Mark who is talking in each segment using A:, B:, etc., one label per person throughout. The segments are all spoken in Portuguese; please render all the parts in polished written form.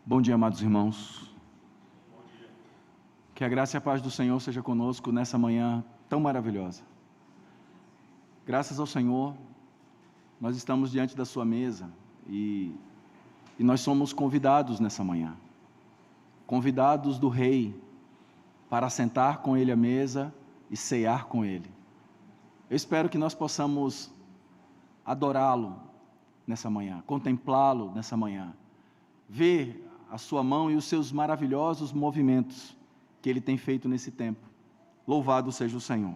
A: Bom dia, amados irmãos. Que a graça e a paz do Senhor seja conosco nessa manhã tão maravilhosa. Graças ao Senhor, nós estamos diante da sua mesa e nós somos convidados nessa manhã. Convidados do Rei para sentar com Ele à mesa e cear com Ele. Eu espero que nós possamos adorá-lo nessa manhã, contemplá-lo nessa manhã, ver a sua mão e os seus maravilhosos movimentos que Ele tem feito nesse tempo. Louvado seja o Senhor.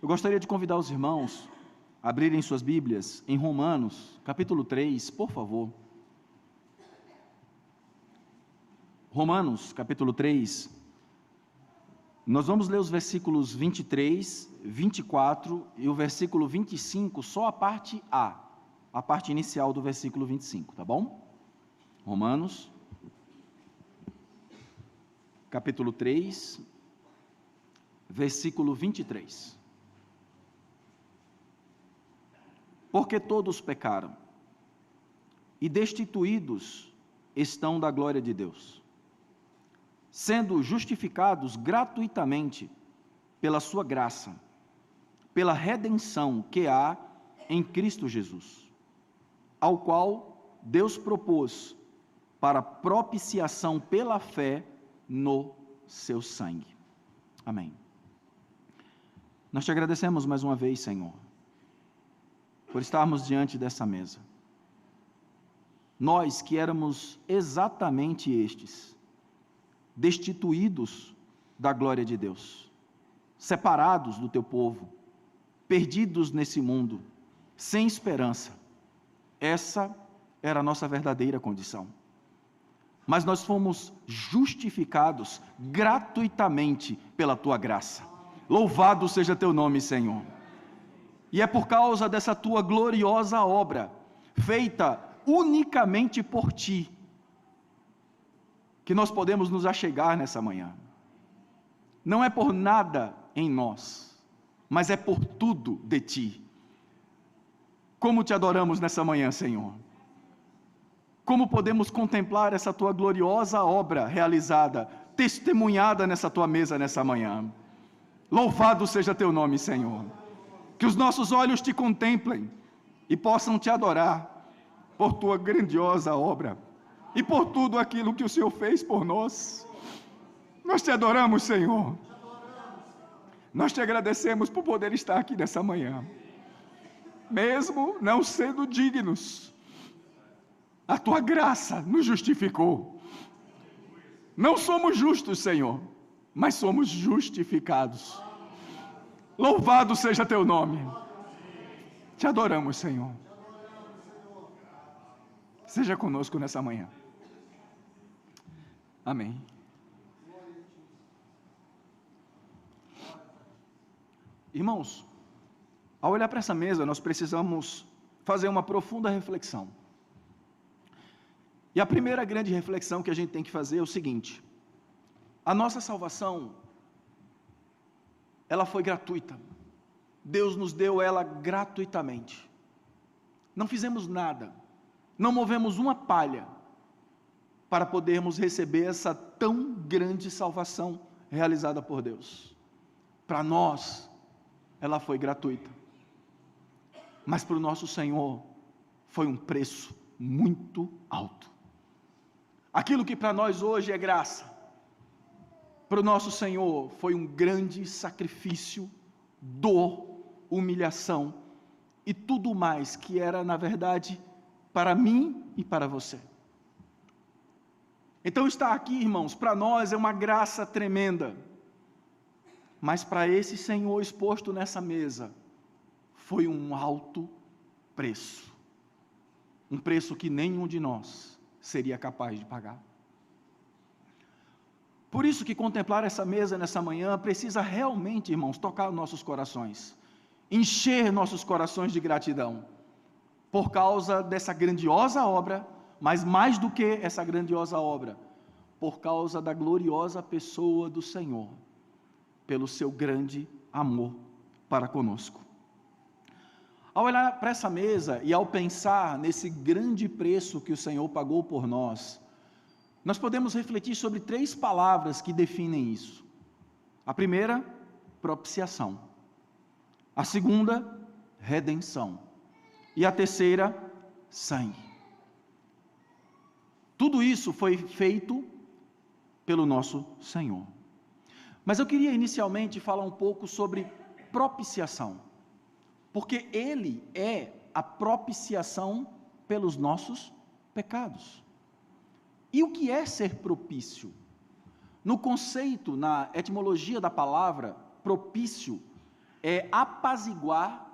A: Eu gostaria de convidar os irmãos a abrirem suas Bíblias em Romanos, capítulo 3, por favor. Romanos, capítulo 3. Nós vamos ler os versículos 23, 24 e o versículo 25, só a parte a parte inicial do versículo 25, tá bom? Romanos, capítulo 3, versículo 23. Porque todos pecaram e destituídos estão da glória de Deus, sendo justificados gratuitamente pela sua graça, pela redenção que há em Cristo Jesus, ao qual Deus propôs para propiciação pela fé no seu sangue. Amém. Nós te agradecemos mais uma vez, Senhor, por estarmos diante dessa mesa. Nós que éramos exatamente estes, destituídos da glória de Deus, separados do teu povo, perdidos nesse mundo, sem esperança. Essa era a nossa verdadeira condição. Mas nós fomos justificados gratuitamente pela tua graça. Louvado seja teu nome, Senhor. E é por causa dessa tua gloriosa obra, feita unicamente por ti, que nós podemos nos achegar nessa manhã. Não é por nada em nós, mas é por tudo de ti. Como te adoramos nessa manhã, Senhor. Como podemos contemplar essa tua gloriosa obra realizada, testemunhada nessa tua mesa nessa manhã. Louvado seja teu nome, Senhor. Que os nossos olhos te contemplem e possam te adorar por tua grandiosa obra e por tudo aquilo que o Senhor fez por nós. Nós te adoramos, Senhor. Nós te agradecemos por poder estar aqui nessa manhã. Mesmo não sendo dignos, a tua graça nos justificou. Não somos justos, Senhor, mas somos justificados. Louvado seja teu nome. Te adoramos, Senhor. Seja conosco nessa manhã. Amém. Irmãos, ao olhar para essa mesa, nós precisamos fazer uma profunda reflexão. E a primeira grande reflexão que a gente tem que fazer é o seguinte: a nossa salvação, ela foi gratuita. Deus nos deu ela gratuitamente. Não fizemos nada, não movemos uma palha para podermos receber essa tão grande salvação realizada por Deus. Para nós, ela foi gratuita. Mas para o nosso Senhor, foi um preço muito alto. Aquilo que para nós hoje é graça, para o nosso Senhor foi um grande sacrifício, dor, humilhação e tudo mais que era, na verdade, para mim e para você. Então estar aqui, irmãos, para nós é uma graça tremenda, mas para esse Senhor exposto nessa mesa, foi um alto preço, um preço que nenhum de nós seria capaz de pagar. Por isso que contemplar essa mesa nessa manhã precisa realmente, irmãos, tocar nossos corações, encher nossos corações de gratidão, por causa dessa grandiosa obra, mas mais do que essa grandiosa obra, por causa da gloriosa pessoa do Senhor, pelo seu grande amor para conosco. Ao olhar para essa mesa e ao pensar nesse grande preço que o Senhor pagou por nós, nós podemos refletir sobre 3 palavras que definem isso. A primeira, propiciação. A segunda, redenção. E a terceira, sangue. Tudo isso foi feito pelo nosso Senhor. Mas eu queria inicialmente falar um pouco sobre propiciação, porque Ele é a propiciação pelos nossos pecados. E o que é ser propício? No conceito, na etimologia da palavra, propício é apaziguar,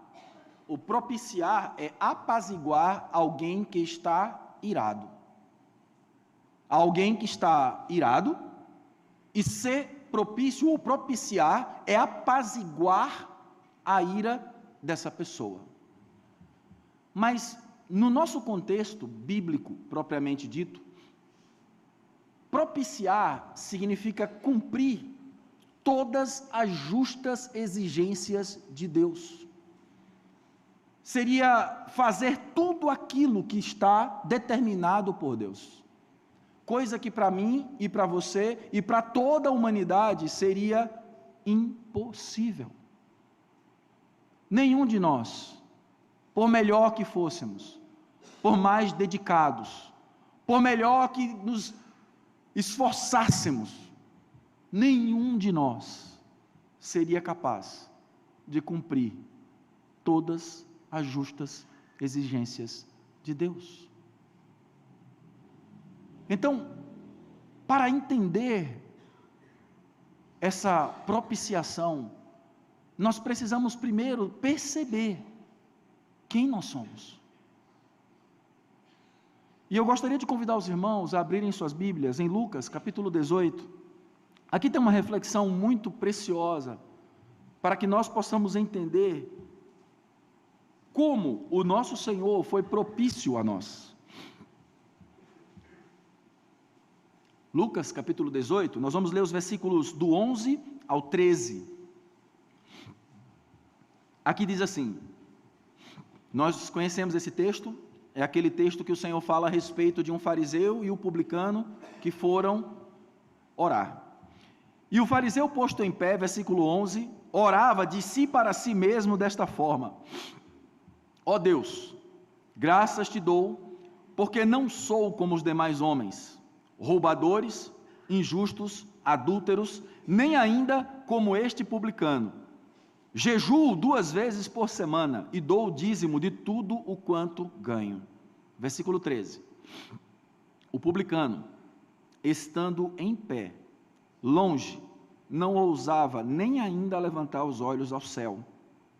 A: o propiciar é apaziguar alguém que está irado. Alguém que está irado, e ser propício ou propiciar é apaziguar a ira dessa pessoa. Mas, no nosso contexto bíblico, propriamente dito, propiciar significa cumprir todas as justas exigências de Deus. Seria fazer tudo aquilo que está determinado por Deus. Coisa que para mim e para você e para toda a humanidade seria impossível. Nenhum de nós, por melhor que fôssemos, por mais dedicados, por melhor que nos esforçássemos, nenhum de nós seria capaz de cumprir todas as justas exigências de Deus. Então, para entender essa propiciação, nós precisamos primeiro perceber quem nós somos. E eu gostaria de convidar os irmãos a abrirem suas Bíblias em Lucas, capítulo 18. Aqui tem uma reflexão muito preciosa, para que nós possamos entender como o nosso Senhor foi propício a nós. Lucas, capítulo 18, nós vamos ler os versículos do 11 ao 13. Aqui diz assim, nós conhecemos esse texto, é aquele texto que o Senhor fala a respeito de um fariseu e o publicano que foram orar. E o fariseu posto em pé, versículo 11, orava de si para si mesmo desta forma: ó Deus, graças te dou, porque não sou como os demais homens, roubadores, injustos, adúlteros, nem ainda como este publicano. Jejuo 2 vezes por semana e dou o dízimo de tudo o quanto ganho. Versículo 13. O publicano, estando em pé, longe, não ousava nem ainda levantar os olhos ao céu,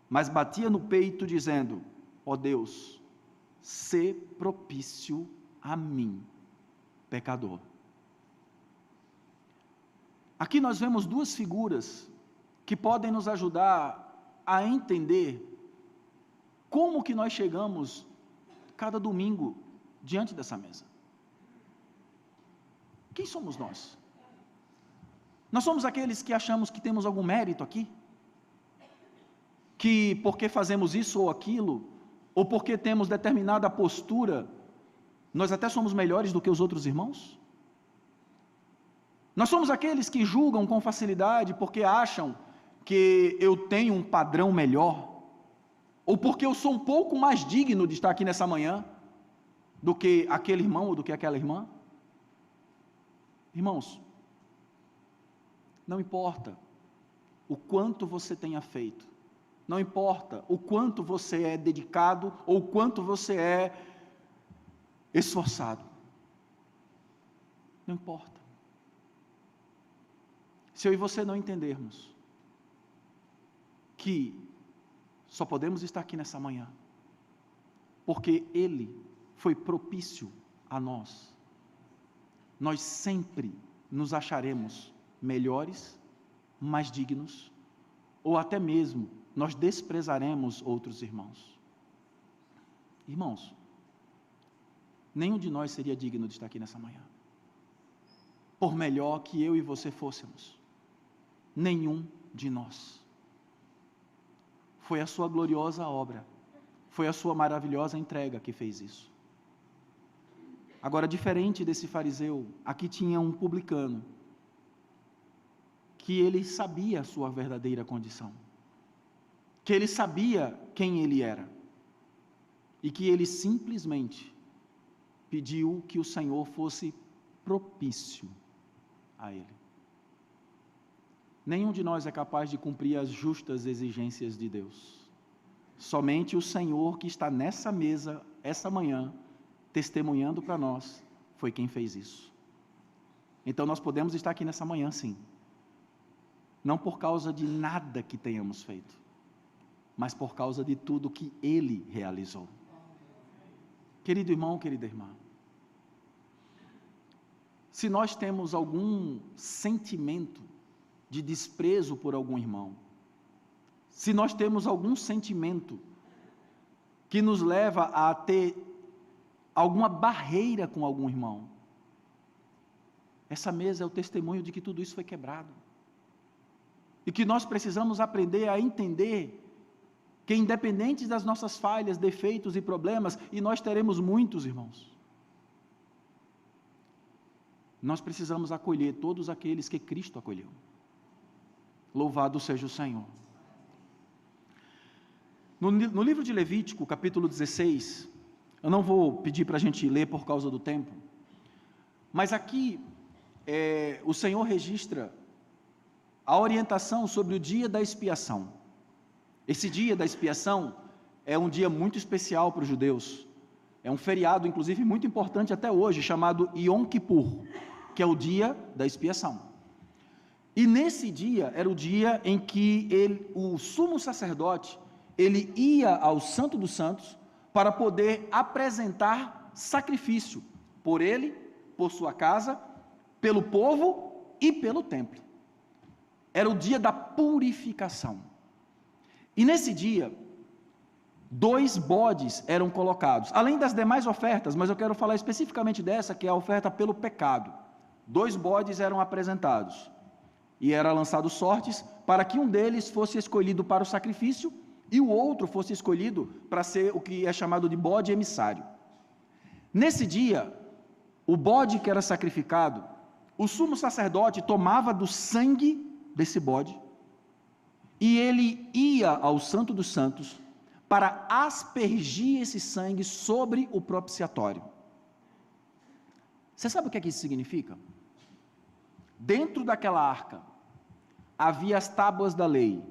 A: mas batia no peito dizendo: ó Deus, sê propício a mim, pecador. Aqui nós vemos 2 figuras que podem nos ajudar a entender como que nós chegamos cada domingo diante dessa mesa. Quem somos nós? Nós somos aqueles que achamos que temos algum mérito aqui? Que porque fazemos isso ou aquilo, ou porque temos determinada postura, nós até somos melhores do que os outros irmãos? Nós somos aqueles que julgam com facilidade porque acham que eu tenho um padrão melhor, ou porque eu sou um pouco mais digno de estar aqui nessa manhã do que aquele irmão ou do que aquela irmã? Irmãos, não importa o quanto você tenha feito, não importa o quanto você é dedicado ou o quanto você é esforçado, não importa. Se eu e você não entendermos que só podemos estar aqui nessa manhã porque Ele foi propício a nós, nós sempre nos acharemos melhores, mais dignos, ou até mesmo nós desprezaremos outros irmãos. Irmãos, nenhum de nós seria digno de estar aqui nessa manhã, por melhor que eu e você fôssemos. Nenhum de nós. Foi a sua gloriosa obra, foi a sua maravilhosa entrega que fez isso. Agora, diferente desse fariseu, aqui tinha um publicano, que ele sabia a sua verdadeira condição, que ele sabia quem ele era, e que ele simplesmente pediu que o Senhor fosse propício a ele. Nenhum de nós é capaz de cumprir as justas exigências de Deus. Somente o Senhor que está nessa mesa, essa manhã, testemunhando para nós, foi quem fez isso. Então nós podemos estar aqui nessa manhã, sim. Não por causa de nada que tenhamos feito, mas por causa de tudo que Ele realizou. Querido irmão, querida irmã, se nós temos algum sentimento de desprezo por algum irmão, se nós temos algum sentimento que nos leva a ter alguma barreira com algum irmão, essa mesa é o testemunho de que tudo isso foi quebrado. E que nós precisamos aprender a entender que, independente das nossas falhas, defeitos e problemas, e nós teremos muitos, irmãos, nós precisamos acolher todos aqueles que Cristo acolheu. Louvado seja o Senhor. No livro de Levítico, capítulo 16, eu não vou pedir para a gente ler por causa do tempo, mas aqui o Senhor registra a orientação sobre o dia da expiação. Esse dia da expiação é um dia muito especial para os judeus. É um feriado, inclusive, muito importante até hoje, chamado Yom Kippur, que é o dia da expiação. E nesse dia, era o dia em que o sumo sacerdote, ele ia ao Santo dos Santos para poder apresentar sacrifício por ele, por sua casa, pelo povo e pelo templo. Era o dia da purificação. E nesse dia, 2 bodes eram colocados, além das demais ofertas, mas eu quero falar especificamente dessa, que é a oferta pelo pecado. 2 bodes eram apresentados, e era lançado sortes para que um deles fosse escolhido para o sacrifício, e o outro fosse escolhido para ser o que é chamado de bode emissário. Nesse dia, o bode que era sacrificado, o sumo sacerdote tomava do sangue desse bode, e ele ia ao Santo dos Santos para aspergir esse sangue sobre o propiciatório. Você sabe o que é que isso significa? Dentro daquela arca havia as tábuas da lei,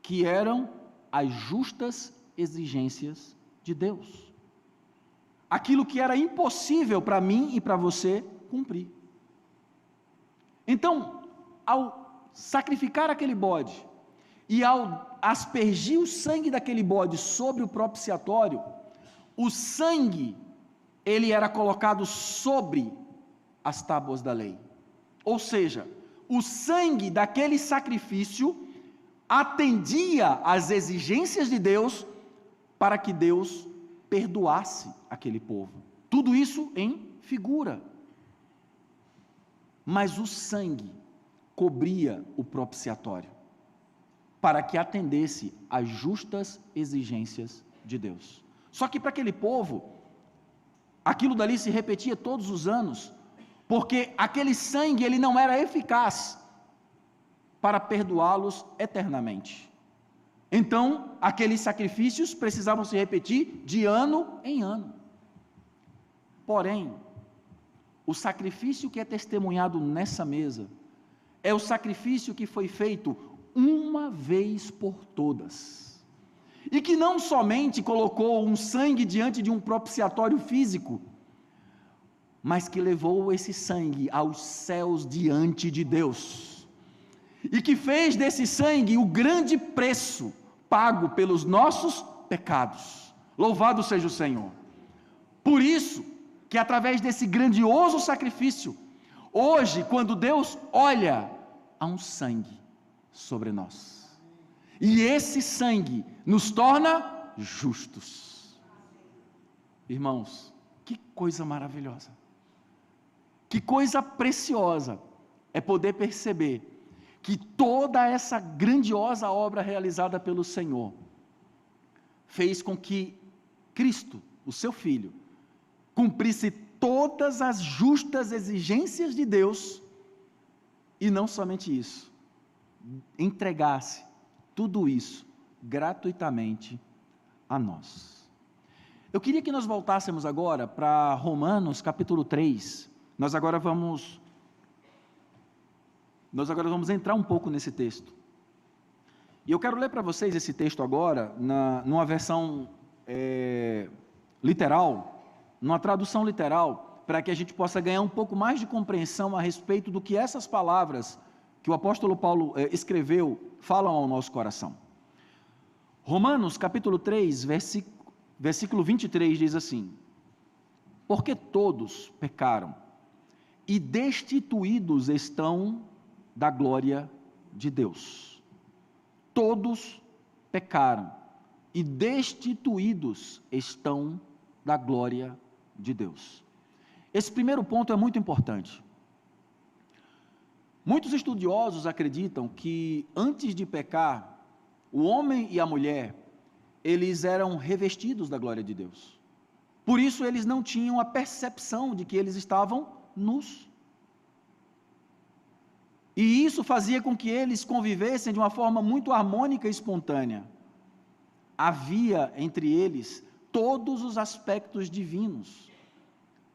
A: que eram as justas exigências de Deus. Aquilo que era impossível para mim e para você cumprir. Então, ao sacrificar aquele bode e ao aspergir o sangue daquele bode sobre o propiciatório, o sangue, ele era colocado sobre as tábuas da lei. Ou seja, o sangue daquele sacrifício atendia às exigências de Deus para que Deus perdoasse aquele povo. Tudo isso em figura. Mas o sangue cobria o propiciatório para que atendesse às justas exigências de Deus. Só que para aquele povo, aquilo dali se repetia todos os anos, porque aquele sangue ele não era eficaz para perdoá-los eternamente. Então, aqueles sacrifícios precisavam se repetir de ano em ano. Porém, o sacrifício que é testemunhado nessa mesa é o sacrifício que foi feito uma vez por todas. E que não somente colocou um sangue diante de um propiciatório físico, mas que levou esse sangue aos céus diante de Deus. E que fez desse sangue o grande preço pago pelos nossos pecados. Louvado seja o Senhor. Por isso, que através desse grandioso sacrifício, hoje, quando Deus olha, há um sangue sobre nós. E esse sangue nos torna justos. Irmãos, que coisa maravilhosa. Que coisa preciosa é poder perceber que toda essa grandiosa obra realizada pelo Senhor fez com que Cristo, o seu Filho, cumprisse todas as justas exigências de Deus, e não somente isso, entregasse tudo isso gratuitamente a nós. Eu queria que nós voltássemos agora para Romanos capítulo 3, nós agora vamos entrar um pouco nesse texto. E eu quero ler para vocês esse texto agora, numa versão literal, numa tradução literal, para que a gente possa ganhar um pouco mais de compreensão a respeito do que essas palavras que o apóstolo Paulo escreveu, falam ao nosso coração. Romanos capítulo 3, versículo 23 diz assim: porque todos pecaram e destituídos estão da glória de Deus. Todos pecaram e destituídos estão da glória de Deus. Esse primeiro ponto é muito importante. Muitos estudiosos acreditam que antes de pecar, o homem e a mulher, eles eram revestidos da glória de Deus. Por isso eles não tinham a percepção de que eles estavam nus. E isso fazia com que eles convivessem de uma forma muito harmônica e espontânea. Havia entre eles todos os aspectos divinos.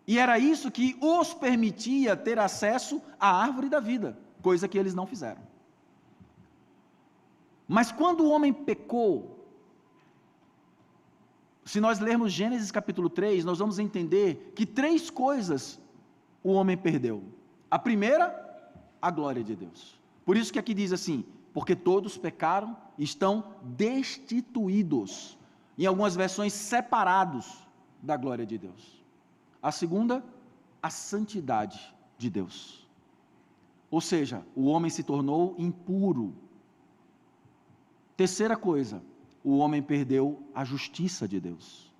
A: E era isso que os permitia ter acesso à árvore da vida, coisa que eles não fizeram. Mas quando o homem pecou, se nós lermos Gênesis capítulo 3, nós vamos entender que 3 coisas o homem perdeu. A primeira, a glória de Deus. Por isso que aqui diz assim, porque todos pecaram e estão destituídos, em algumas versões separados da glória de Deus. A segunda, a santidade de Deus. Ou seja, o homem se tornou impuro. Terceira coisa, o homem perdeu a justiça de Deus.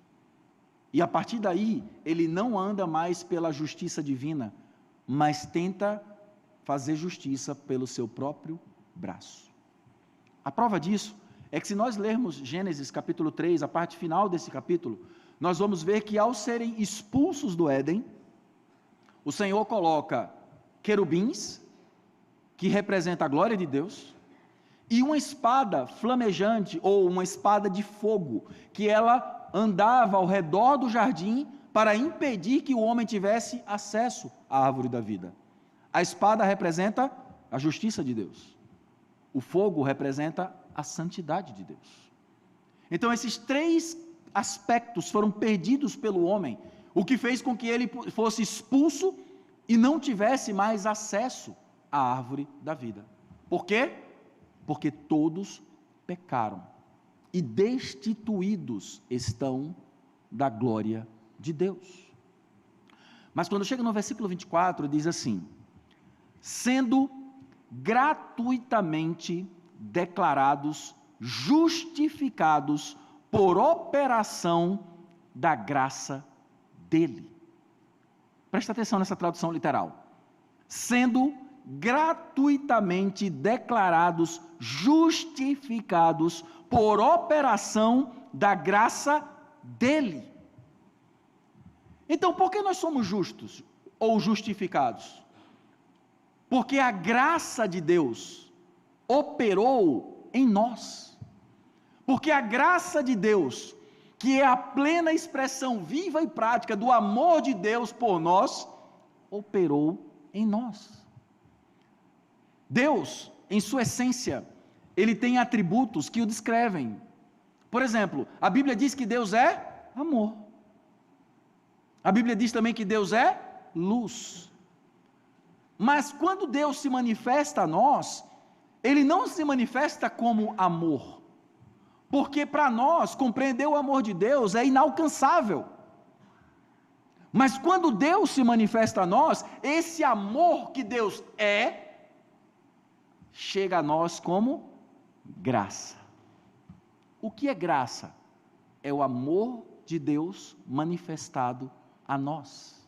A: E a partir daí, ele não anda mais pela justiça divina, mas tenta fazer justiça pelo seu próprio braço. A prova disso é que se nós lermos Gênesis capítulo 3, a parte final desse capítulo, nós vamos ver que ao serem expulsos do Éden, o Senhor coloca querubins, que representa a glória de Deus, e uma espada flamejante, ou uma espada de fogo, que ela andava ao redor do jardim para impedir que o homem tivesse acesso à árvore da vida. A espada representa a justiça de Deus. O fogo representa a santidade de Deus. Então, esses 3 aspectos foram perdidos pelo homem, o que fez com que ele fosse expulso e não tivesse mais acesso à árvore da vida. Por quê? Porque todos pecaram e destituídos estão da glória de Deus. Mas quando chega no versículo 24, diz assim: sendo gratuitamente declarados justificados por operação da graça dele. Presta atenção nessa tradução literal. Sendo gratuitamente declarados justificados por operação da graça dele. Então, por que nós somos justos ou justificados? Porque a graça de Deus operou em nós. Porque a graça de Deus, que é a plena expressão viva e prática do amor de Deus por nós, operou em nós. Deus, em sua essência, ele tem atributos que o descrevem. Por exemplo, a Bíblia diz que Deus é amor. A Bíblia diz também que Deus é luz. Mas quando Deus se manifesta a nós, ele não se manifesta como amor. Porque para nós, compreender o amor de Deus é inalcançável. Mas quando Deus se manifesta a nós, esse amor que Deus é, chega a nós como graça. O que é graça? É o amor de Deus manifestado a nós.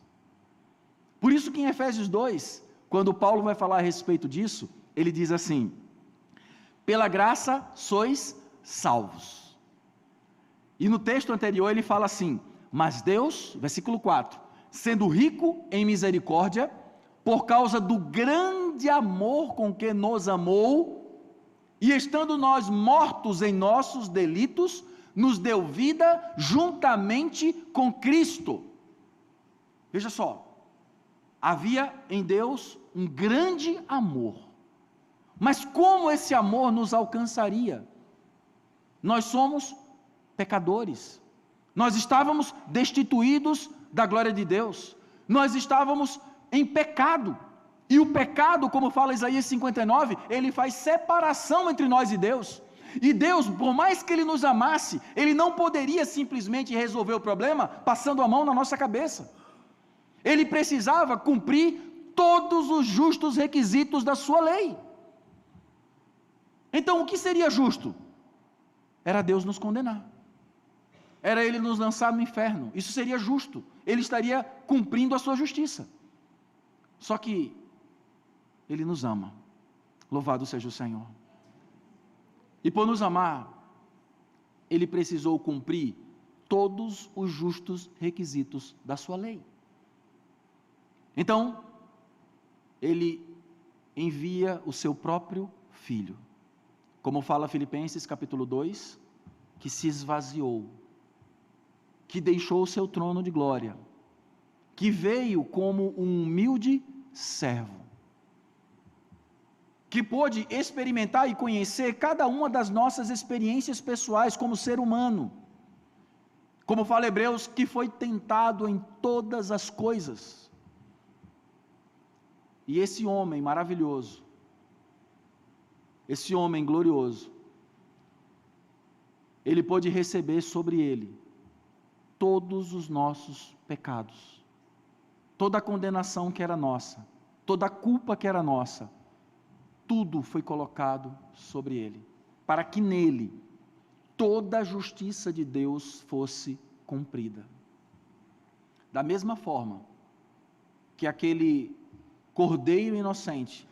A: Por isso que em Efésios 2, quando Paulo vai falar a respeito disso, ele diz assim: pela graça sois salvos. E no texto anterior ele fala assim: mas Deus, versículo 4, sendo rico em misericórdia, por causa do grande amor com que nos amou, e estando nós mortos em nossos delitos, nos deu vida juntamente com Cristo. Veja só, havia em Deus um grande amor, mas como esse amor nos alcançaria? Nós somos pecadores, nós estávamos destituídos da glória de Deus, nós estávamos em pecado, e o pecado, como fala Isaías 59, ele faz separação entre nós e Deus, e Deus, por mais que Ele nos amasse, Ele não poderia simplesmente resolver o problema passando a mão na nossa cabeça, Ele precisava cumprir todos os justos requisitos da sua lei. Então o que seria justo? Era Deus nos condenar, era Ele nos lançar no inferno, isso seria justo, Ele estaria cumprindo a sua justiça. Só que Ele nos ama, louvado seja o Senhor, e por nos amar, Ele precisou cumprir todos os justos requisitos da sua lei. Então, Ele envia o seu próprio Filho, como fala Filipenses capítulo 2, que se esvaziou, que deixou o seu trono de glória, que veio como um humilde servo, que pôde experimentar e conhecer cada uma das nossas experiências pessoais como ser humano, como fala Hebreus, que foi tentado em todas as coisas. E esse homem maravilhoso, esse homem glorioso, ele pôde receber sobre ele todos os nossos pecados, toda a condenação que era nossa, toda a culpa que era nossa, tudo foi colocado sobre ele, para que nele toda a justiça de Deus fosse cumprida. Da mesma forma que aquele cordeiro inocente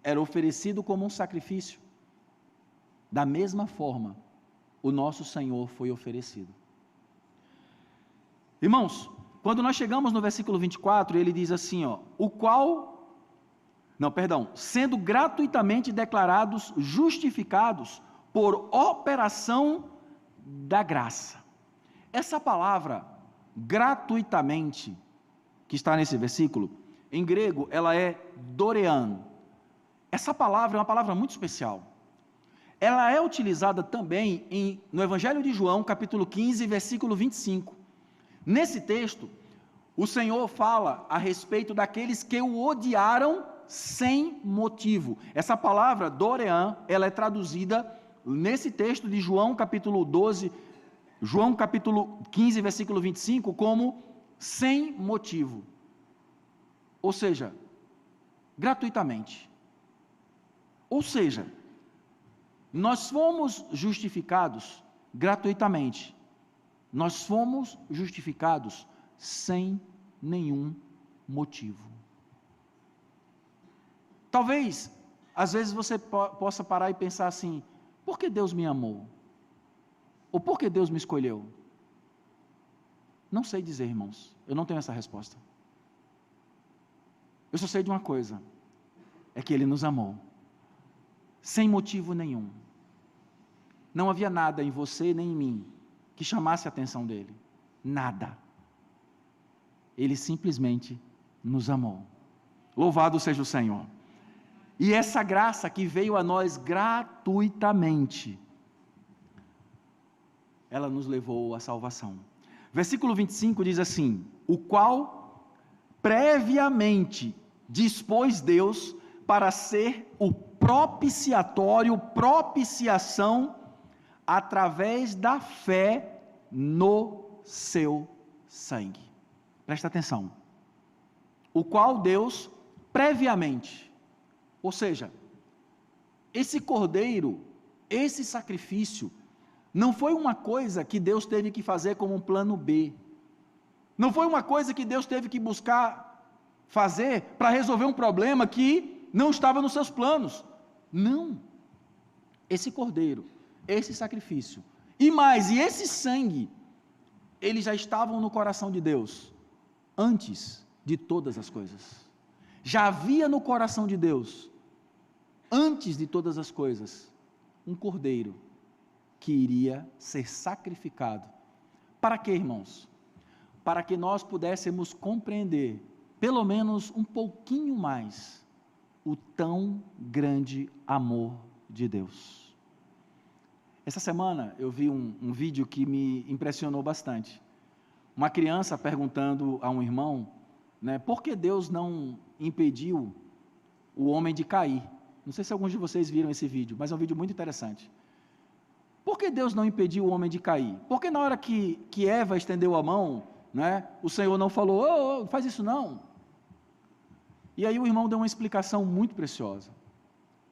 A: era oferecido como um sacrifício, da mesma forma o nosso Senhor foi oferecido. Irmãos, quando nós chegamos no versículo 24, ele diz assim, sendo gratuitamente declarados justificados por operação da graça. Essa palavra, gratuitamente, que está nesse versículo, em grego, ela é dorean. Essa palavra é uma palavra muito especial. Ela é utilizada também no Evangelho de João, capítulo 15, versículo 25. Nesse texto, o Senhor fala a respeito daqueles que o odiaram sem motivo. Essa palavra, dorean, ela é traduzida nesse texto de João, capítulo 15, versículo 25, como sem motivo. Ou seja, gratuitamente. Ou seja, nós fomos justificados gratuitamente. Nós fomos justificados sem nenhum motivo. Talvez, às vezes você possa parar e pensar assim, por que Deus me amou? Ou por que Deus me escolheu? Não sei dizer, irmãos, eu não tenho essa resposta. Eu só sei de uma coisa, é que Ele nos amou, sem motivo nenhum. Não havia nada em você nem em mim que chamasse a atenção dEle, nada. Ele simplesmente nos amou. Louvado seja o Senhor. E essa graça que veio a nós gratuitamente, ela nos levou à salvação. Versículo 25 diz assim, o qual previamente dispôs Deus para ser o propiciatório, propiciação, através da fé no seu sangue. Presta atenção. O qual Deus previamente, ou seja, esse cordeiro, esse sacrifício, não foi uma coisa que Deus teve que fazer como um plano B. Não foi uma coisa que Deus teve que buscar fazer para resolver um problema que não estava nos seus planos. Não. Esse cordeiro, esse sacrifício, e esse sangue, eles já estavam no coração de Deus, antes de todas as coisas. Já havia no coração de Deus, antes de todas as coisas, um cordeiro que iria ser sacrificado. Para quê, irmãos? Para que nós pudéssemos compreender, pelo menos um pouquinho mais, o tão grande amor de Deus. Essa semana eu vi um vídeo que me impressionou bastante. Uma criança perguntando a um irmão, né, por que Deus não impediu o homem de cair? Não sei se alguns de vocês viram esse vídeo, mas é um vídeo muito interessante. Por que Deus não impediu o homem de cair? Porque na hora que Eva estendeu a mão, né, o Senhor não falou, faz isso não. E aí o irmão deu uma explicação muito preciosa.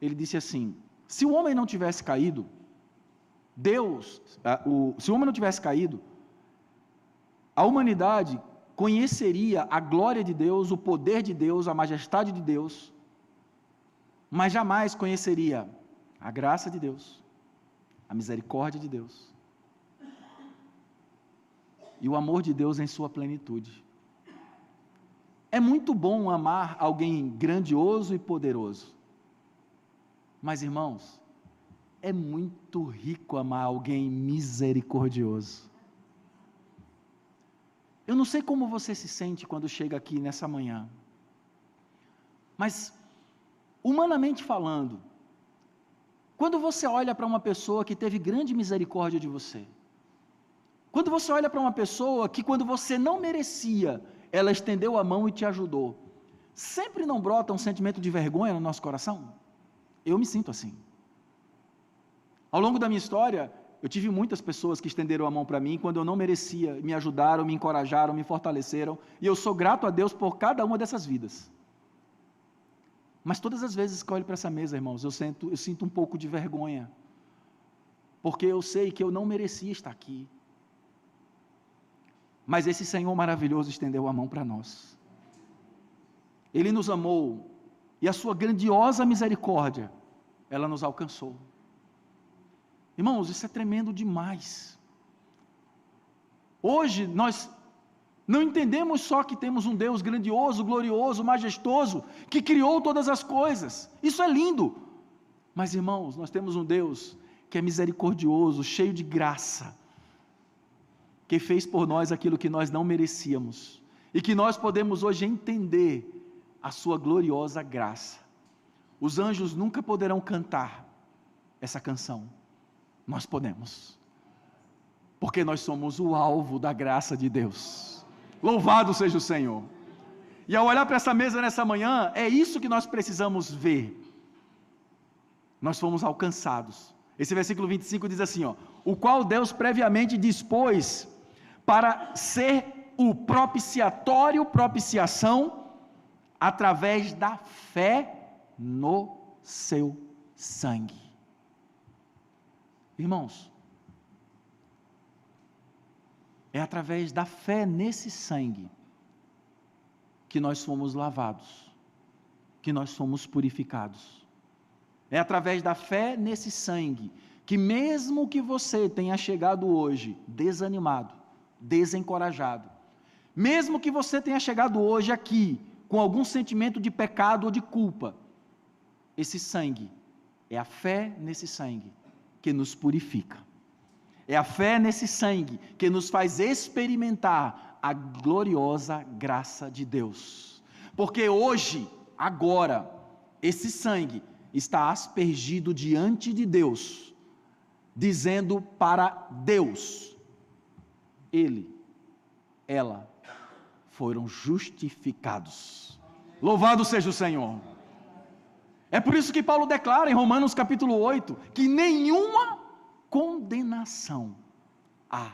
A: Ele disse assim, se o homem não tivesse caído, se o homem não tivesse caído, a humanidade conheceria a glória de Deus, o poder de Deus, a majestade de Deus, mas jamais conheceria a graça de Deus, a misericórdia de Deus e o amor de Deus em sua plenitude. É muito bom amar alguém grandioso e poderoso, mas, irmãos, é muito rico amar alguém misericordioso. Eu não sei como você se sente quando chega aqui nessa manhã, mas, humanamente falando, quando você olha para uma pessoa que teve grande misericórdia de você, quando você olha para uma pessoa que quando você não merecia, ela estendeu a mão e te ajudou, sempre não brota um sentimento de vergonha no nosso coração? Eu me sinto assim. Ao longo da minha história, eu tive muitas pessoas que estenderam a mão para mim quando eu não merecia, me ajudaram, me encorajaram, me fortaleceram, e eu sou grato a Deus por cada uma dessas vidas. Mas todas as vezes que eu olho para essa mesa, irmãos, eu sinto um pouco de vergonha, porque eu sei que eu não merecia estar aqui. Mas esse Senhor maravilhoso estendeu a mão para nós. Ele nos amou, e a sua grandiosa misericórdia, ela nos alcançou. Irmãos, isso é tremendo demais. Hoje nós não entendemos só que temos um Deus grandioso, glorioso, majestoso, que criou todas as coisas. Isso é lindo. Mas, irmãos, nós temos um Deus que é misericordioso, cheio de graça, que fez por nós aquilo que nós não merecíamos, e que nós podemos hoje entender a sua gloriosa graça. Os anjos nunca poderão cantar essa canção. Nós podemos, porque nós somos o alvo da graça de Deus. Louvado seja o Senhor. E ao olhar para essa mesa nessa manhã, é isso que nós precisamos ver. Nós fomos alcançados. Esse versículo 25 diz assim, o qual Deus previamente dispôs para ser o propiciatório, propiciação, através da fé no seu sangue. Irmãos, é através da fé nesse sangue que nós fomos lavados, que nós somos purificados. É através da fé nesse sangue que mesmo que você tenha chegado hoje desanimado, desencorajado, mesmo que você tenha chegado hoje aqui com algum sentimento de pecado ou de culpa, esse sangue, é a fé nesse sangue que nos purifica. É a fé nesse sangue que nos faz experimentar a gloriosa graça de Deus. Porque hoje, agora, esse sangue está aspergido diante de Deus, dizendo para Deus, ele, ela, foram justificados. Louvado seja o Senhor. É por isso que Paulo declara em Romanos capítulo 8, que nenhuma condenação há.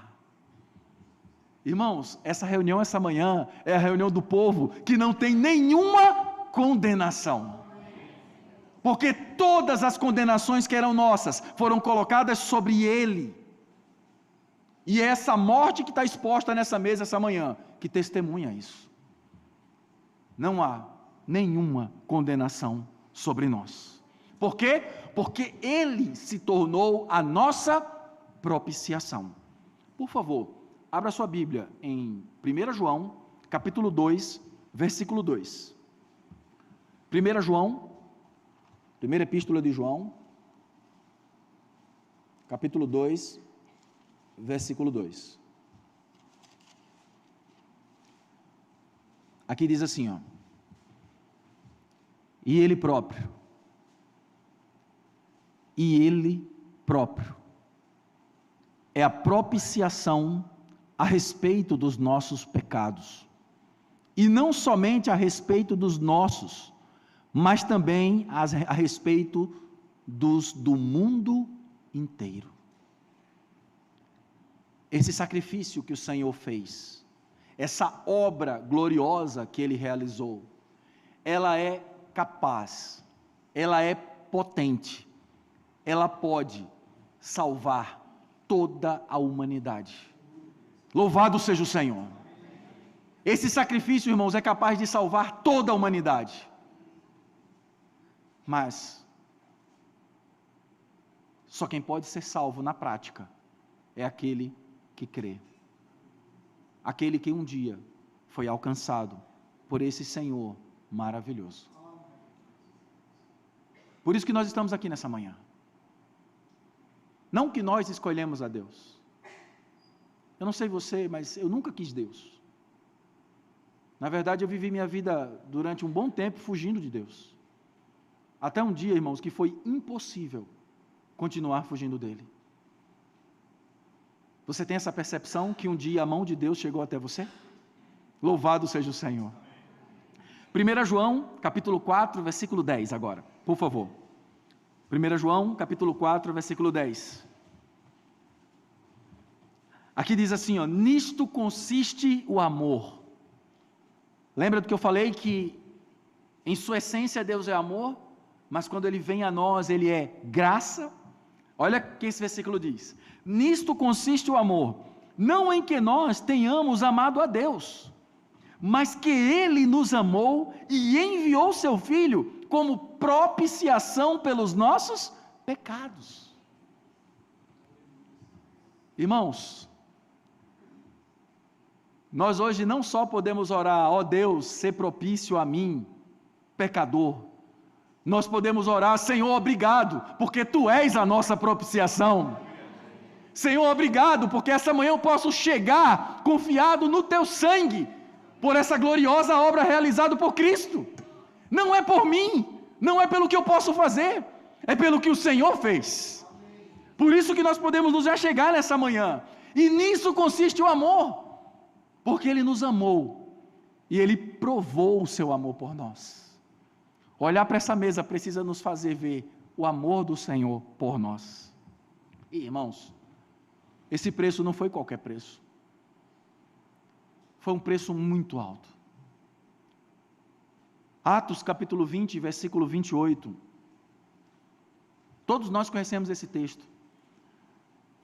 A: Irmãos, essa reunião essa manhã é a reunião do povo que não tem nenhuma condenação. Porque todas as condenações que eram nossas foram colocadas sobre ele. E é essa morte que está exposta nessa mesa essa manhã que testemunha isso. Não há nenhuma condenação sobre nós. Por quê? Porque ele se tornou a nossa propiciação. Por favor, abra sua Bíblia em 1 João, capítulo 2, versículo 2. 1 João, primeira epístola de João, capítulo 2, versículo 2. Aqui diz assim, ó: e ele próprio é a propiciação a respeito dos nossos pecados, e não somente a respeito dos nossos, mas também a respeito dos do mundo inteiro. Esse sacrifício que o Senhor fez, essa obra gloriosa que Ele realizou, ela é capaz, ela é potente, ela pode salvar toda a humanidade. Louvado seja o Senhor. Esse sacrifício, irmãos, é capaz de salvar toda a humanidade. Mas só quem pode ser salvo na prática é aquele que crê. Aquele que um dia foi alcançado por esse Senhor maravilhoso. Por isso que nós estamos aqui nessa manhã. Não que nós escolhemos a Deus. Eu não sei você, mas eu nunca quis Deus. Na verdade, eu vivi minha vida durante um bom tempo fugindo de Deus. Até um dia, irmãos, que foi impossível continuar fugindo dele. Você tem essa percepção que um dia a mão de Deus chegou até você? Louvado seja o Senhor. 1 João, capítulo 4, versículo 10 agora, por favor. 1 João, capítulo 4, versículo 10. Aqui diz assim, ó: nisto consiste o amor. Lembra do que eu falei, que em sua essência Deus é amor, mas quando Ele vem a nós, Ele é graça? Olha o que esse versículo diz: nisto consiste o amor, não em que nós tenhamos amado a Deus, mas que Ele nos amou e enviou seu Filho como propiciação pelos nossos pecados. Irmãos, nós hoje não só podemos orar, ó Deus, ser propício a mim, pecador. Nós podemos orar, Senhor, obrigado, porque Tu és a nossa propiciação. Senhor, obrigado, porque essa manhã eu posso chegar confiado no Teu sangue, por essa gloriosa obra realizada por Cristo. Não é por mim, não é pelo que eu posso fazer, é pelo que o Senhor fez. Por isso que nós podemos nos achegar nessa manhã, e nisso consiste o amor, porque Ele nos amou, e Ele provou o seu amor por nós. Olhar para essa mesa precisa nos fazer ver o amor do Senhor por nós. E, irmãos, esse preço não foi qualquer preço. Foi um preço muito alto. Atos capítulo 20, versículo 28. Todos nós conhecemos esse texto.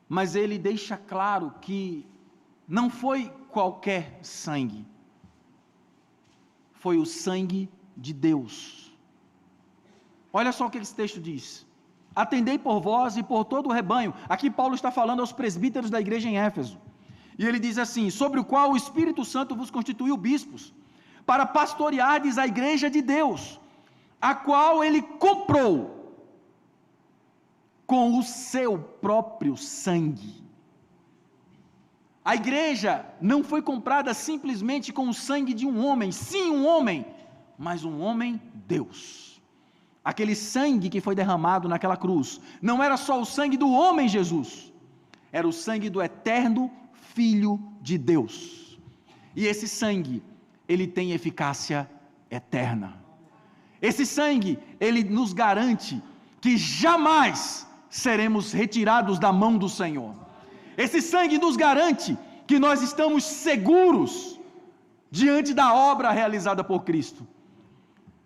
A: Mas ele deixa claro que não foi qualquer sangue. Foi o sangue de Deus. Olha só o que esse texto diz: atendei por vós e por todo o rebanho. Aqui Paulo está falando aos presbíteros da igreja em Éfeso. E ele diz assim: sobre o qual o Espírito Santo vos constituiu bispos, para pastoreardes a igreja de Deus, a qual ele comprou com o seu próprio sangue. A igreja não foi comprada simplesmente com o sangue de um homem, sim, um homem, mas um homem Deus. Aquele sangue que foi derramado naquela cruz, não era só o sangue do homem Jesus, era o sangue do eterno Filho de Deus. E esse sangue, ele tem eficácia eterna. Esse sangue, ele nos garante que jamais seremos retirados da mão do Senhor. Esse sangue nos garante que nós estamos seguros diante da obra realizada por Cristo.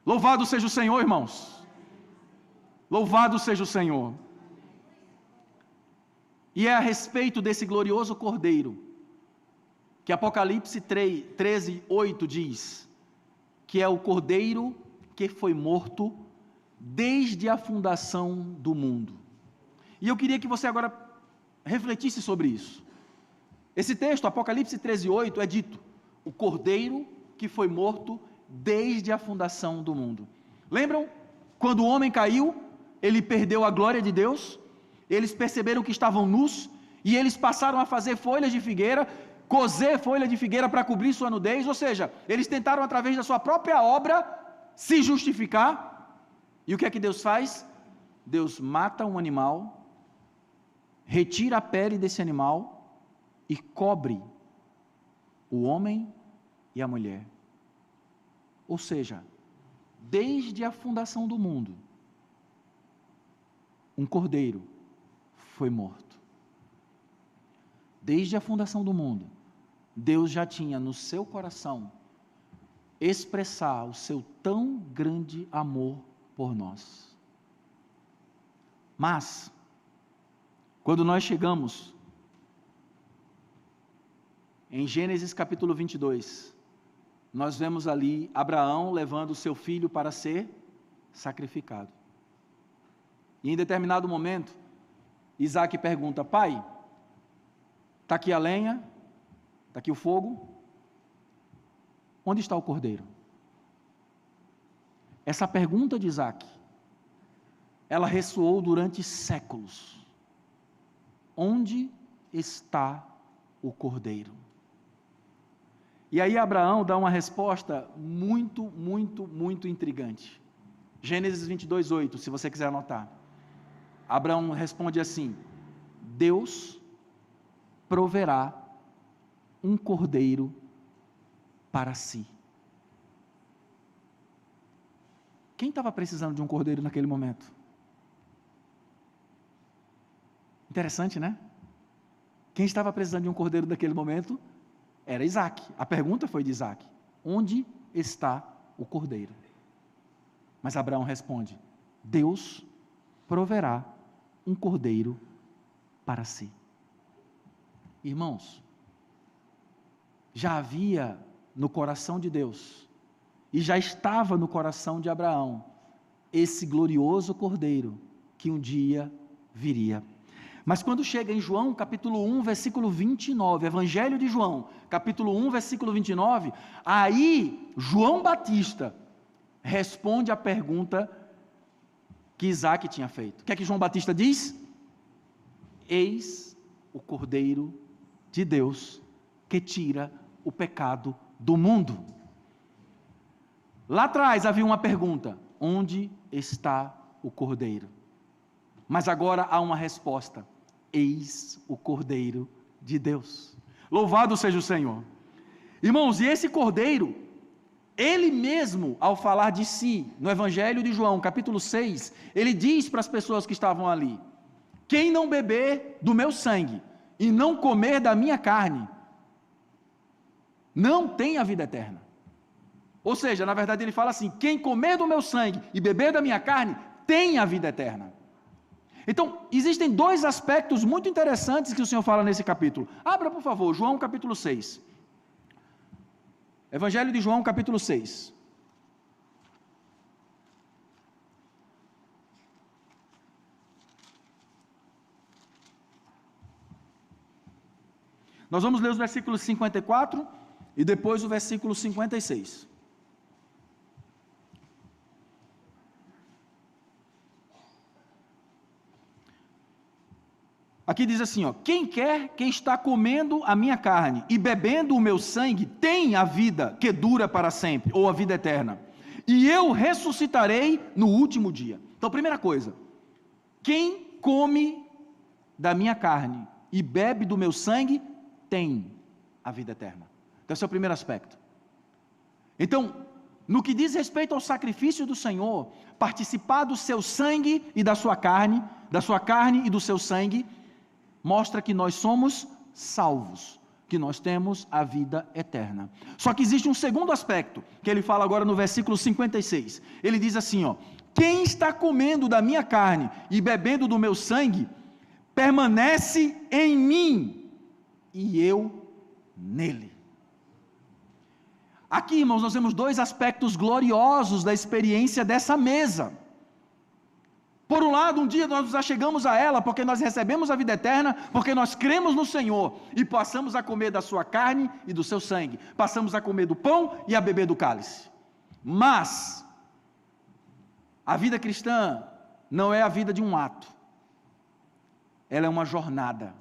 A: Louvado seja o Senhor, irmãos. Louvado seja o Senhor. E é a respeito desse glorioso Cordeiro que Apocalipse 13, 8 diz, que é o Cordeiro que foi morto desde a fundação do mundo. E eu queria que você agora refletisse sobre isso. Esse texto, Apocalipse 13, 8, é dito: o cordeiro que foi morto desde a fundação do mundo. Lembram? Quando o homem caiu, ele perdeu a glória de Deus, eles perceberam que estavam nus, e eles passaram a fazer folhas de figueira, coser folha de figueira para cobrir sua nudez, ou seja, eles tentaram através da sua própria obra se justificar, e o que é que Deus faz? Deus mata um animal, retira a pele desse animal e cobre o homem e a mulher. Ou seja, desde a fundação do mundo, um cordeiro foi morto. Desde a fundação do mundo, Deus já tinha no seu coração expressar o seu tão grande amor por nós. Mas, quando nós chegamos em Gênesis capítulo 22, nós vemos ali Abraão levando o seu filho para ser sacrificado. E em determinado momento, Isaac pergunta: pai, está aqui a lenha, está aqui o fogo, onde está o cordeiro? Essa pergunta de Isaac, ela ressoou durante séculos. Onde está o cordeiro? E aí Abraão dá uma resposta muito intrigante. Gênesis 22, 8, se você quiser anotar. Abraão responde assim: Deus proverá um cordeiro para si. Quem estava precisando de um cordeiro naquele momento? Interessante, né? Quem estava precisando de um cordeiro naquele momento era Isaac. A pergunta foi de Isaac: onde está o cordeiro? Mas Abraão responde: Deus proverá um cordeiro para si. Irmãos, já havia no coração de Deus, e já estava no coração de Abraão, esse glorioso cordeiro que um dia viria. Mas quando chega em João capítulo 1, versículo 29, Evangelho de João, capítulo 1, versículo 29, aí João Batista responde a pergunta que Isaac tinha feito. O que é que João Batista diz? Eis o Cordeiro de Deus que tira o pecado do mundo. Lá atrás havia uma pergunta: onde está o Cordeiro? Mas agora há uma resposta: eis o Cordeiro de Deus. Louvado seja o Senhor. Irmãos, e esse Cordeiro, ele mesmo, ao falar de si, no Evangelho de João, capítulo 6, ele diz para as pessoas que estavam ali: quem não beber do meu sangue e não comer da minha carne, não tem a vida eterna. Ou seja, na verdade ele fala assim: quem comer do meu sangue e beber da minha carne, tem a vida eterna. Então, existem dois aspectos muito interessantes que o Senhor fala nesse capítulo. Abra, por favor, João capítulo 6. Evangelho de João capítulo 6. Nós vamos ler os versículos 54 e depois o versículo 56. Aqui diz assim, ó: quem quer que está comendo a minha carne e bebendo o meu sangue, tem a vida que dura para sempre, ou a vida eterna. E eu ressuscitarei no último dia. Então, primeira coisa, quem come da minha carne e bebe do meu sangue, tem a vida eterna. Então, esse é o primeiro aspecto. Então, no que diz respeito ao sacrifício do Senhor, participar do seu sangue e da sua carne e do seu sangue, mostra que nós somos salvos, que nós temos a vida eterna. Só que existe um segundo aspecto, que ele fala agora no versículo 56. Ele diz assim, ó: quem está comendo da minha carne e bebendo do meu sangue, permanece em mim, e eu nele. Aqui, irmãos, nós temos dois aspectos gloriosos da experiência dessa mesa. Por um lado, um dia nós nos achegamos a ela, porque nós recebemos a vida eterna, porque nós cremos no Senhor, e passamos a comer da sua carne e do seu sangue, passamos a comer do pão e a beber do cálice. Mas, a vida cristã não é a vida de um ato, ela é uma jornada,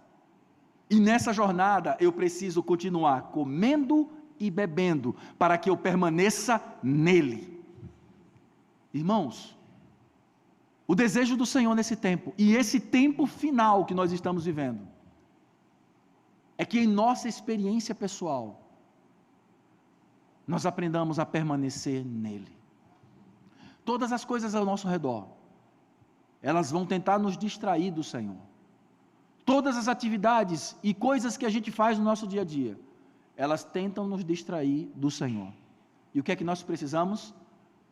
A: e nessa jornada eu preciso continuar comendo e bebendo, para que eu permaneça nele. Irmãos, o desejo do Senhor nesse tempo, e esse tempo final que nós estamos vivendo, é que em nossa experiência pessoal, nós aprendamos a permanecer nele. Todas as coisas ao nosso redor, elas vão tentar nos distrair do Senhor. Todas as atividades e coisas que a gente faz no nosso dia a dia, elas tentam nos distrair do Senhor. E o que é que nós precisamos?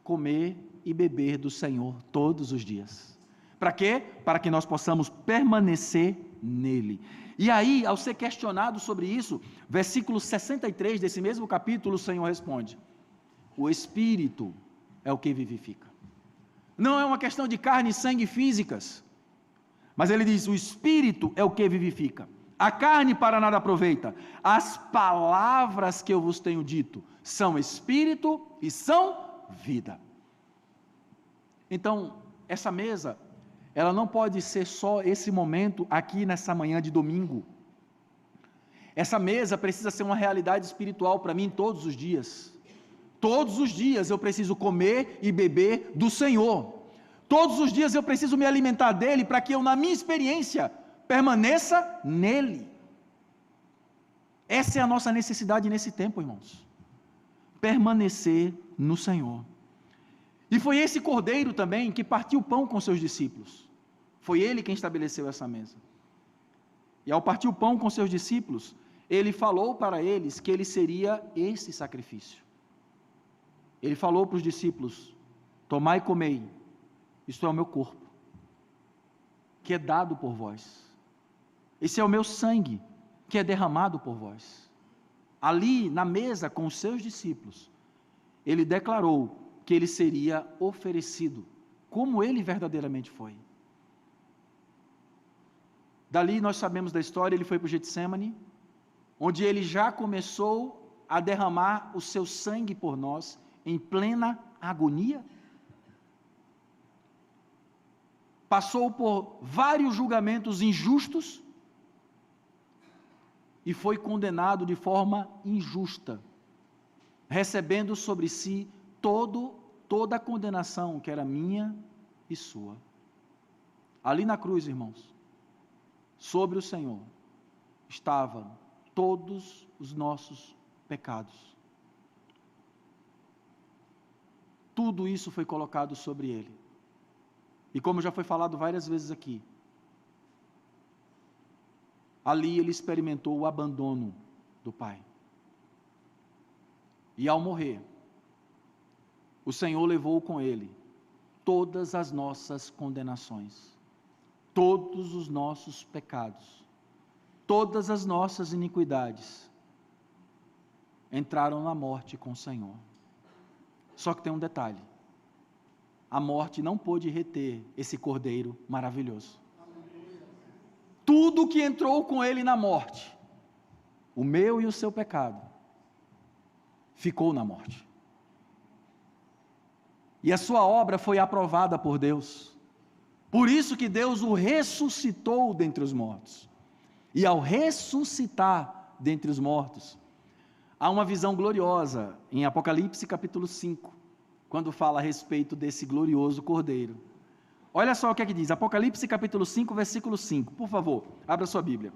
A: Comer e beber do Senhor todos os dias. Para quê? Para que nós possamos permanecer nele. E aí, ao ser questionado sobre isso, versículo 63 desse mesmo capítulo, o Senhor responde: o Espírito é o que vivifica. Não é uma questão de carne e sangue físicas, mas ele diz: o Espírito é o que vivifica. A carne para nada aproveita. As palavras que eu vos tenho dito são Espírito e são vida. Então, essa mesa, ela não pode ser só esse momento aqui nessa manhã de domingo. Essa mesa precisa ser uma realidade espiritual para mim todos os dias. Todos os dias eu preciso comer e beber do Senhor. Todos os dias eu preciso me alimentar dele para que eu, na minha experiência, permaneça nele. Essa é a nossa necessidade nesse tempo, irmãos. Permanecer no Senhor. E foi esse cordeiro também que partiu o pão com seus discípulos. Foi ele quem estabeleceu essa mesa. E ao partir o pão com seus discípulos, ele falou para eles que ele seria esse sacrifício. Ele falou para os discípulos: tomai e comei, isto é o meu corpo, que é dado por vós. Esse é o meu sangue, que é derramado por vós. Ali, na mesa com os seus discípulos, ele declarou que ele seria oferecido, como ele verdadeiramente foi. Dali nós sabemos da história, ele foi para o Getsêmani, onde ele já começou a derramar o seu sangue por nós, em plena agonia. Passou por vários julgamentos injustos, e foi condenado de forma injusta, recebendo sobre si toda a condenação que era minha e sua. Ali na cruz, irmãos, sobre o Senhor, estavam todos os nossos pecados. Tudo isso foi colocado sobre ele. E como já foi falado várias vezes aqui, ali ele experimentou o abandono do Pai. E ao morrer, o Senhor levou com ele todas as nossas condenações, todos os nossos pecados, todas as nossas iniquidades entraram na morte com o Senhor. Só que tem um detalhe: a morte não pôde reter esse cordeiro maravilhoso. Tudo que entrou com ele na morte, o meu e o seu pecado, ficou na morte. E a sua obra foi aprovada por Deus. Por isso que Deus o ressuscitou dentre os mortos. E ao ressuscitar dentre os mortos, há uma visão gloriosa em Apocalipse capítulo 5, quando fala a respeito desse glorioso cordeiro. Olha só o que é que diz, Apocalipse capítulo 5, versículo 5, por favor, abra sua Bíblia.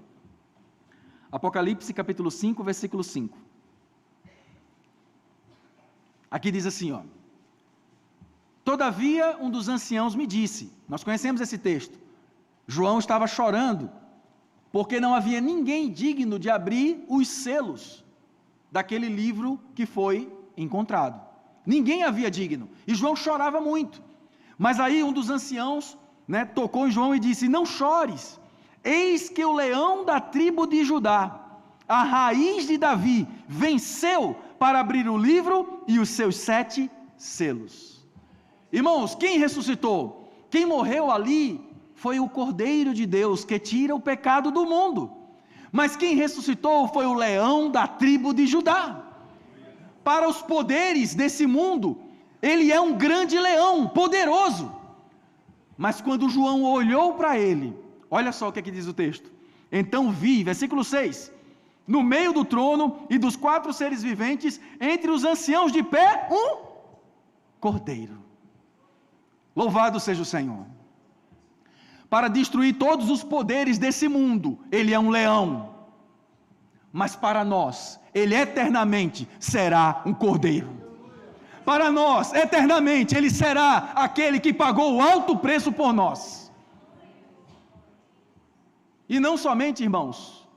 A: Apocalipse capítulo 5, versículo 5. Aqui diz assim, ó: todavia um dos anciãos me disse, nós conhecemos esse texto, João estava chorando, porque não havia ninguém digno de abrir os selos daquele livro que foi encontrado. Ninguém havia digno, e João chorava muito. Mas aí um dos anciãos, tocou em João e disse: não chores, eis que o leão da tribo de Judá, a raiz de Davi, venceu para abrir o livro e os seus 7 selos. Irmãos, quem ressuscitou? Quem morreu ali foi o Cordeiro de Deus, que tira o pecado do mundo. Mas quem ressuscitou foi o leão da tribo de Judá. Para os poderes desse mundo, ele é um grande leão, poderoso. Mas quando João olhou para ele, olha só o que diz o texto. Então vi, versículo 6, no meio do trono e dos 4 seres viventes, entre os anciãos de pé, um cordeiro. Louvado seja o Senhor. Para destruir todos os poderes desse mundo, ele é um leão. Mas para nós, ele eternamente será um cordeiro. Para nós, eternamente, ele será aquele que pagou o alto preço por nós. E não somente, irmãos,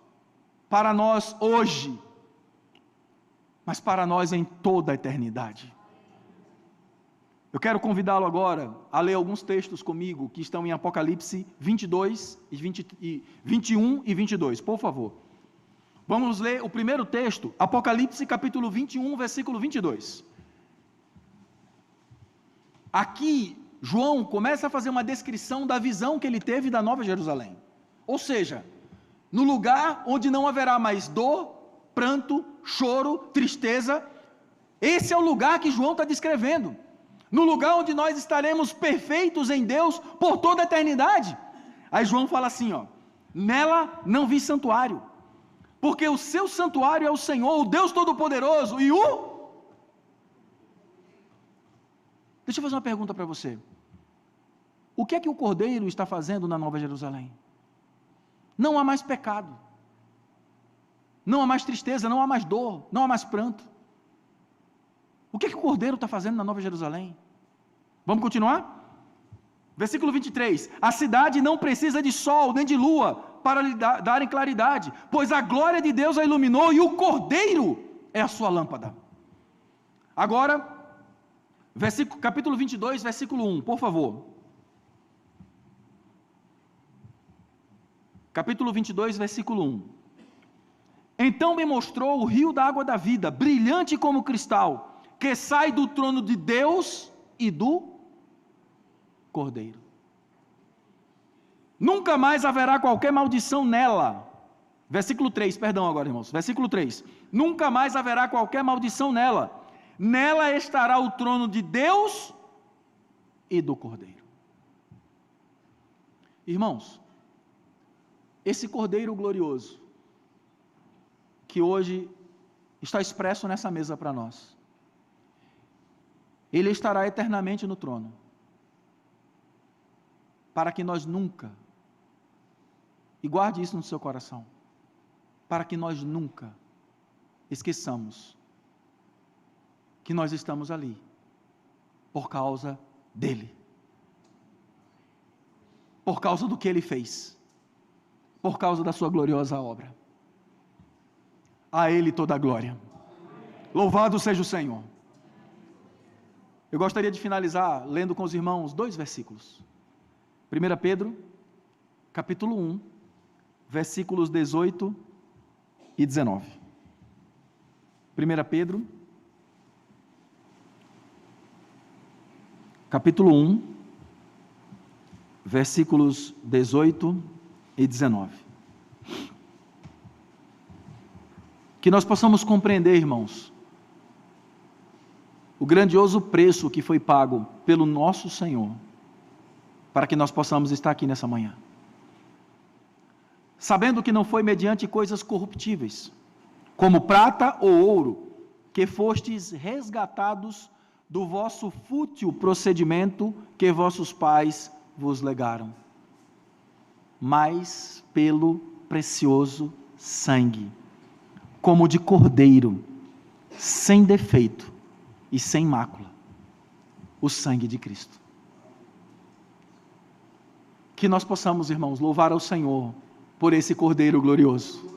A: para nós hoje, mas para nós em toda a eternidade. Eu quero convidá-lo agora a ler alguns textos comigo, que estão em Apocalipse 22, 21 e 22, por favor. Vamos ler o primeiro texto, Apocalipse capítulo 21, versículo 22. Aqui, João começa a fazer uma descrição da visão que ele teve da Nova Jerusalém. Ou seja, no lugar onde não haverá mais dor, pranto, choro, tristeza. Esse é o lugar que João está descrevendo. No lugar onde nós estaremos perfeitos em Deus por toda a eternidade. Aí João fala assim, nela não vi santuário, porque o seu santuário é o Senhor, o Deus Todo-Poderoso, e Deixa eu fazer uma pergunta para você. O que é que o Cordeiro está fazendo na Nova Jerusalém? Não há mais pecado, não há mais tristeza, não há mais dor, não há mais pranto. O que é que o Cordeiro está fazendo na Nova Jerusalém? Vamos continuar? Versículo 23, a cidade não precisa de sol nem de lua para lhe darem claridade, pois a glória de Deus a iluminou e o Cordeiro é a sua lâmpada. Agora, capítulo 22, versículo 1, por favor. Capítulo 22, versículo 1. Então me mostrou o rio da água da vida, brilhante como cristal, que sai do trono de Deus e do Cordeiro. Nunca mais haverá qualquer maldição nela. Versículo 3, perdão agora, irmãos. Versículo 3. Nunca mais haverá qualquer maldição nela. Nela estará o trono de Deus e do Cordeiro. Irmãos, esse Cordeiro glorioso, que hoje está expresso nessa mesa para nós, ele estará eternamente no trono, para que nós nunca, e guarde isso no seu coração, para que nós nunca esqueçamos que nós estamos ali por causa dele, por causa do que ele fez, por causa da sua gloriosa obra. A ele toda a glória. Louvado seja o Senhor. Eu gostaria de finalizar lendo com os irmãos 2 versículos. 1 Pedro, capítulo 1, versículos 18 e 19. 1 Pedro, capítulo 1, versículos 18 e 19. Que nós possamos compreender, irmãos, o grandioso preço que foi pago pelo nosso Senhor, para que nós possamos estar aqui nessa manhã. Sabendo que não foi mediante coisas corruptíveis, como prata ou ouro, que fostes resgatados do vosso fútil procedimento que vossos pais vos legaram, mas pelo precioso sangue, como de cordeiro, sem defeito e sem mácula, o sangue de Cristo. Que nós possamos, irmãos, louvar ao Senhor por esse cordeiro glorioso.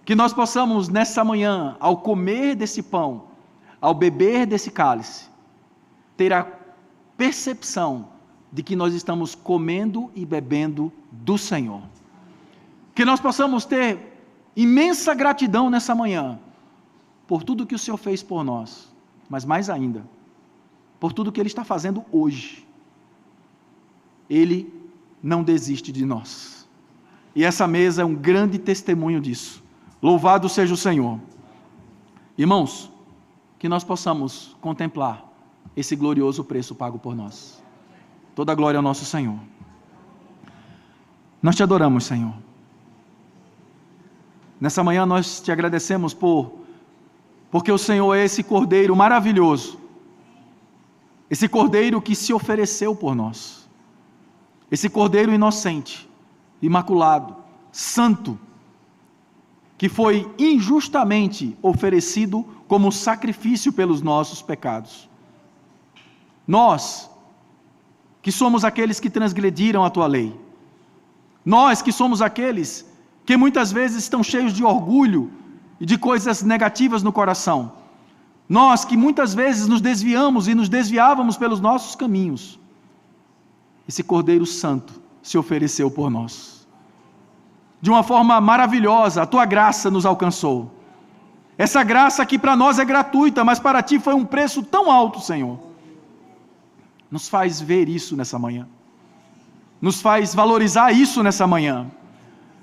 A: Que nós possamos, nessa manhã, ao comer desse pão, ao beber desse cálice, ter a percepção de que nós estamos comendo e bebendo do Senhor. Que nós possamos ter imensa gratidão nessa manhã, por tudo que o Senhor fez por nós, mas mais ainda, por tudo que Ele está fazendo hoje. Ele não desiste de nós. E essa mesa é um grande testemunho disso. Louvado seja o Senhor. Irmãos, que nós possamos contemplar esse glorioso preço pago por nós. Toda a glória ao nosso Senhor. Nós te adoramos, Senhor. Nessa manhã nós te agradecemos porque o Senhor é esse Cordeiro maravilhoso, esse Cordeiro que se ofereceu por nós, esse Cordeiro inocente, imaculado, santo, que foi injustamente oferecido como sacrifício pelos nossos pecados. Nós, que somos aqueles que transgrediram a tua lei, nós que somos aqueles que muitas vezes estão cheios de orgulho e de coisas negativas no coração, nós que muitas vezes nos desviamos e nos desviávamos pelos nossos caminhos, esse Cordeiro Santo se ofereceu por nós. De uma forma maravilhosa, a tua graça nos alcançou. Essa graça que para nós é gratuita, mas para ti foi um preço tão alto, Senhor. Nos faz ver isso nessa manhã. Nos faz valorizar isso nessa manhã.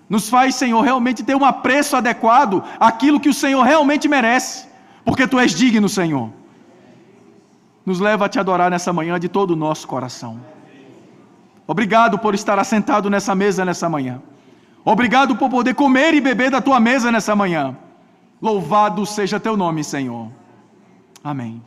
A: Nos faz, Senhor, realmente ter um apreço adequado àquilo que o Senhor realmente merece, porque tu és digno, Senhor. Nos leva a te adorar nessa manhã de todo o nosso coração. Obrigado por estar assentado nessa mesa nessa manhã. Obrigado por poder comer e beber da tua mesa nessa manhã. Louvado seja teu nome, Senhor. Amém.